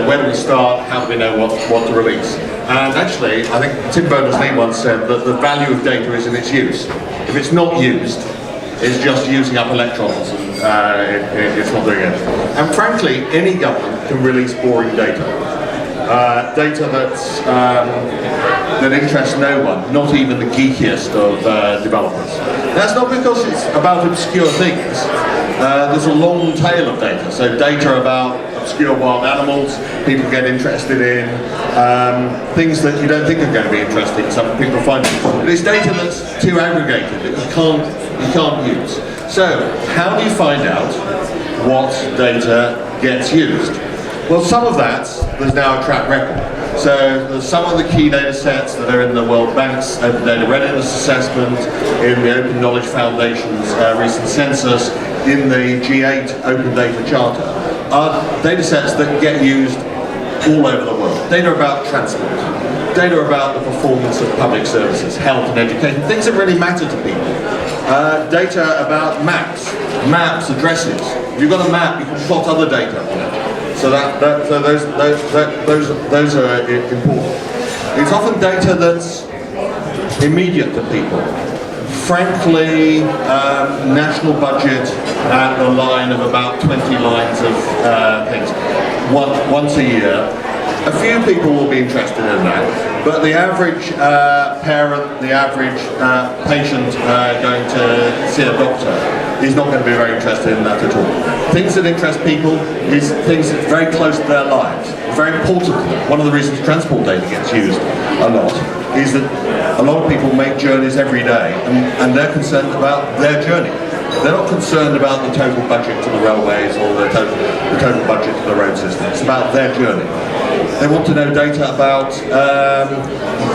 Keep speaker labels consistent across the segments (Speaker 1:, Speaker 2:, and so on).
Speaker 1: Where do we start? How do we know what to release? And actually, I think Tim Berners-Lee once said that the value of data is in its use. If it's not used, it's just using up electrons, and it's not doing it. And frankly, any government can release boring data. Data that interests no one, not even the geekiest of developers. That's not because it's about obscure things. There's a long tail of data. So data about obscure wild animals, people get interested in things that you don't think are going to be interesting. Some people find it. But it's data that's too aggregated that you can't use. So how do you find out what data gets used? Well, some of that, there's now a track record. So there's some of the key data sets that are in the World Bank's Open Data Readiness Assessment, in the Open Knowledge Foundation's recent census, in the G8 Open Data Charter, are data sets that get used all over the world. Data about transport, data about the performance of public services, health and education, things that really matter to people. Data about maps, addresses. If you've got a map, you can plot other data on it. So those are important. It's often data that's immediate to people. Frankly, national budget at the line of about 20 lines of things once a year. A few people will be interested in that, but the average parent, the average patient going to see a doctor is not going to be very interested in that at all. Things that interest people is things that are very close to their lives, very important to them. One of the reasons transport data gets used a lot is that a lot of people make journeys every day and they're concerned about their journey. They're not concerned about the total budget to the railways or the total budget to the road system. It's about their journey. They want to know data about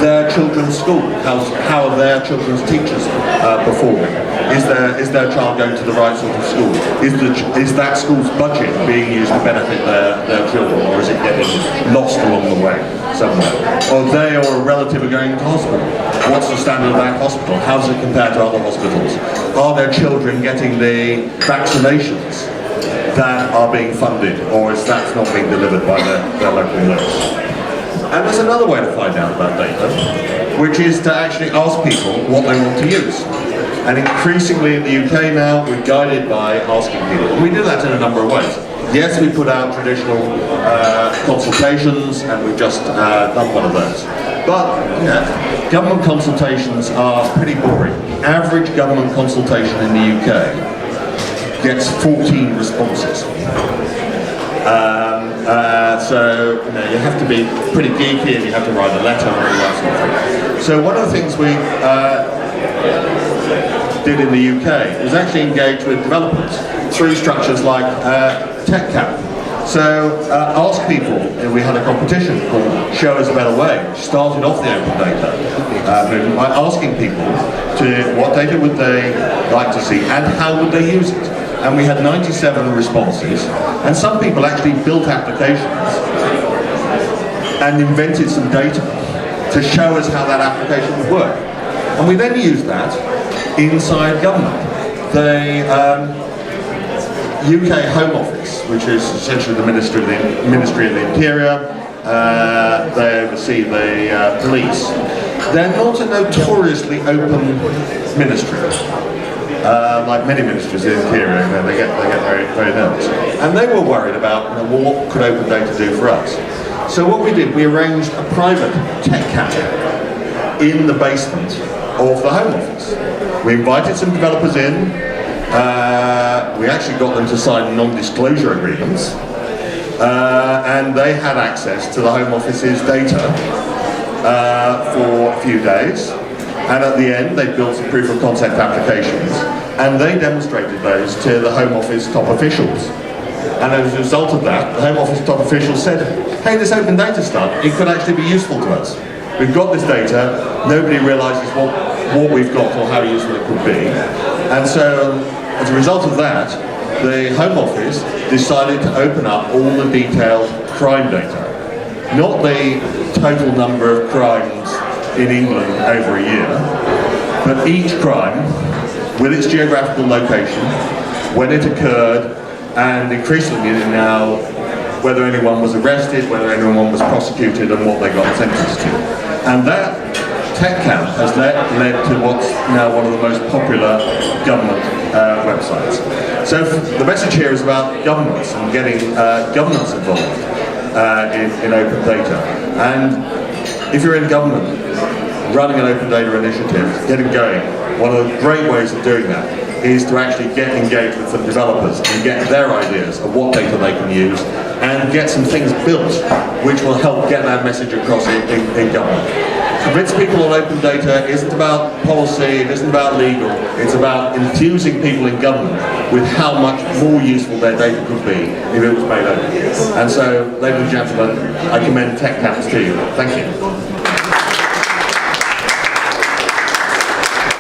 Speaker 1: their children's school. How are their children's teachers performing? Is their child going to the right sort of school? Is that school's budget being used to benefit their children, or is it getting lost along the way somewhere? Or they or a relative are going to hospital. What's the standard of that hospital? How does it compare to other hospitals? Are their children getting the vaccinations that are being funded, or is that not being delivered by their local nurse? And there's another way to find out about data, which is to actually ask people what they want to use. And increasingly in the UK now, we're guided by asking people. And we do that in a number of ways. Yes, we put out traditional consultations, and we've just done one of those. But government consultations are pretty boring. Average government consultation in the UK gets 14 responses. So you have to be pretty geeky and you have to write a letter and all that sort of thing. So one of the things we did in the UK was actually engage with developers through structures like TechCamp. So ask people, we had a competition called Show Us a Better Way, which started off the open data movement by asking people what data would they like to see and how would they use it. And we had 97 responses, and some people actually built applications and invented some data to show us how that application would work. And we then used that inside government. The UK Home Office, which is essentially the Ministry of the Interior, they oversee the police. They're not a notoriously open ministry. Like many ministries in the interior, they get very, very nervous. And they were worried about what could open data do for us. So what we did, we arranged a private TechCamp in the basement of the Home Office. We invited some developers in. We actually got them to sign non-disclosure agreements. And they had access to the Home Office's data for a few days. And at the end, they built some proof of concept applications, and they demonstrated those to the Home Office top officials. And as a result of that, the Home Office top officials said, hey, this open data stuff, it could actually be useful to us. We've got this data, nobody realizes what we've got or how useful it could be. And so, as a result of that, the Home Office decided to open up all the detailed crime data. Not the total number of crimes in England over a year, but each crime with its geographical location, when it occurred, and increasingly now whether anyone was arrested, whether anyone was prosecuted, and what they got sentenced to. And that TechCamp has led to what's now one of the most popular government websites. So the message here is about governments and getting governments involved in open data. And if you're in government, running an open data initiative, getting going, one of the great ways of doing that is to actually get engaged with some developers and get their ideas of what data they can use and get some things built which will help get that message across in government. Convince people on open data isn't about policy, it isn't about legal, it's about infusing people in government with how much more useful their data could be if it was made open. And so, ladies and gentlemen, I commend TechCamp to you. Thank you.